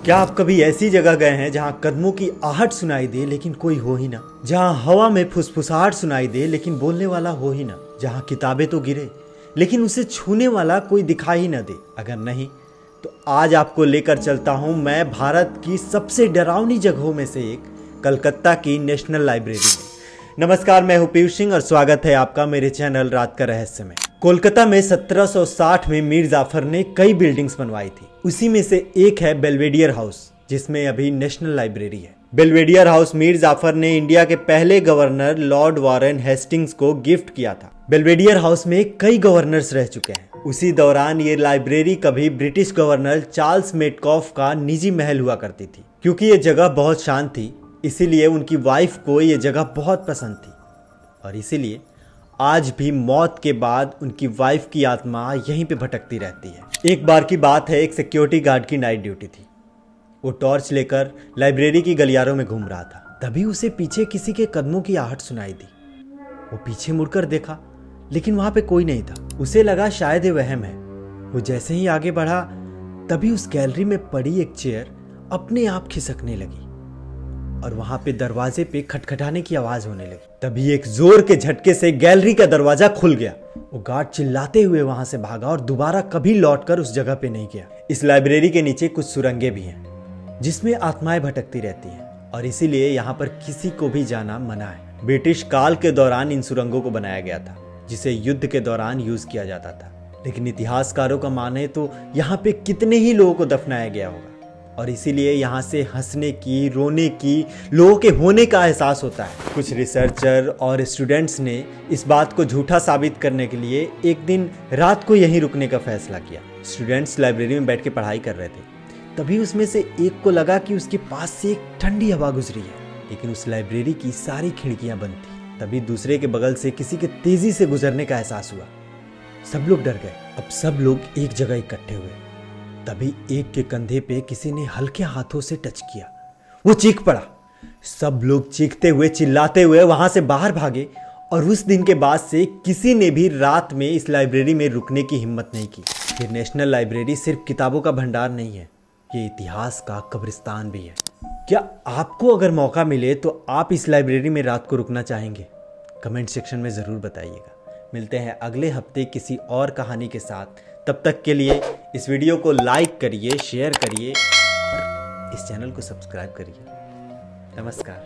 क्या आप कभी ऐसी जगह गए हैं जहां कदमों की आहट सुनाई दे लेकिन कोई हो ही ना, जहां हवा में फुसफुसाहट सुनाई दे लेकिन बोलने वाला हो ही ना, जहां किताबें तो गिरे लेकिन उसे छूने वाला कोई दिखाई ही ना दे? अगर नहीं तो आज आपको लेकर चलता हूं मैं भारत की सबसे डरावनी जगहों में से एक, कलकत्ता की नेशनल लाइब्रेरी में। नमस्कार, मैं हूं पीयूष सिंह और स्वागत है आपका मेरे चैनल रात का रहस्य में। कोलकाता में 1760 में मीर जाफर ने कई बिल्डिंग्स बनवाई थी। उसी में से एक है बेल्वेडियर हाउस, जिसमें अभी नेशनल लाइब्रेरी है। बेल्वेडियर हाउस मीर जाफर ने इंडिया के पहले गवर्नर लॉर्ड वारेन हेस्टिंग्स को गिफ्ट किया था। बेल्वेडियर हाउस में कई गवर्नर्स रह चुके हैं। उसी दौरान ये लाइब्रेरी कभी ब्रिटिश गवर्नर चार्ल्स मेटकॉफ का निजी महल हुआ करती थी। क्योंकि ये जगह बहुत शांत थी, इसीलिए उनकी वाइफ को ये जगह बहुत पसंद थी और इसीलिए आज भी मौत के बाद उनकी वाइफ की आत्मा यहीं पे भटकती रहती है। एक बार की बात है, एक सिक्योरिटी गार्ड की नाइट ड्यूटी थी। वो टॉर्च लेकर लाइब्रेरी की गलियारों में घूम रहा था। तभी उसे पीछे किसी के कदमों की आहट सुनाई दी। वो पीछे मुड़कर देखा लेकिन वहां पे कोई नहीं था। उसे लगा शायद ये वहम है। वो जैसे ही आगे बढ़ा तभी उस गैलरी में पड़ी एक चेयर अपने आप खिसकने लगी और वहां पे दरवाजे पे खटखटाने की आवाज होने लगी। तभी एक जोर के झटके से गैलरी का दरवाजा खुल गया। वो गार्ड चिल्लाते हुए वहां से भागा और दोबारा कभी लौटकर उस जगह पे नहीं गया। इस लाइब्रेरी के नीचे कुछ सुरंगें भी हैं जिसमें आत्माएं भटकती रहती हैं और इसीलिए यहाँ पर किसी को भी जाना मना है। ब्रिटिश काल के दौरान इन सुरंगों को बनाया गया था जिसे युद्ध के दौरान यूज किया जाता था। लेकिन इतिहासकारों का माने तो यहाँ पे कितने ही लोगों को दफनाया गया होगा और इसीलिए यहाँ से हंसने की, रोने की, लोगों के होने का एहसास होता है। कुछ रिसर्चर और स्टूडेंट्स ने इस बात को झूठा साबित करने के लिए एक दिन रात को यहीं रुकने का फैसला किया। स्टूडेंट्स लाइब्रेरी में बैठ के पढ़ाई कर रहे थे। तभी उसमें से एक को लगा कि उसके पास से एक ठंडी हवा गुजरी है, लेकिन उस लाइब्रेरी की सारी खिड़कियां बंद थी। तभी दूसरे के बगल से किसी के तेजी से गुजरने का एहसास हुआ। सब लोग डर गए। अब सब लोग एक जगह इकट्ठे हुए। तभी एक के कंधे पे किसी ने हल्के हाथों से टच किया। वो चीख पड़ा। सब लोग चीखते हुए, चिल्लाते हुए वहां से बाहर भागे और उस दिन के बाद से किसी ने भी रात में इस लाइब्रेरी में रुकने की हिम्मत नहीं की। ये नेशनल लाइब्रेरी सिर्फ किताबों का भंडार नहीं है, ये इतिहास का कब्रिस्तान भी है। क्या आपको अगर मौका मिले तो आप इस लाइब्रेरी में रात को रुकना चाहेंगे? कमेंट सेक्शन में ज़रूर बताइएगा। मिलते हैं अगले हफ्ते किसी और कहानी के साथ। तब तक के लिए इस वीडियो को लाइक करिए, शेयर करिए और इस चैनल को सब्सक्राइब करिए। नमस्कार।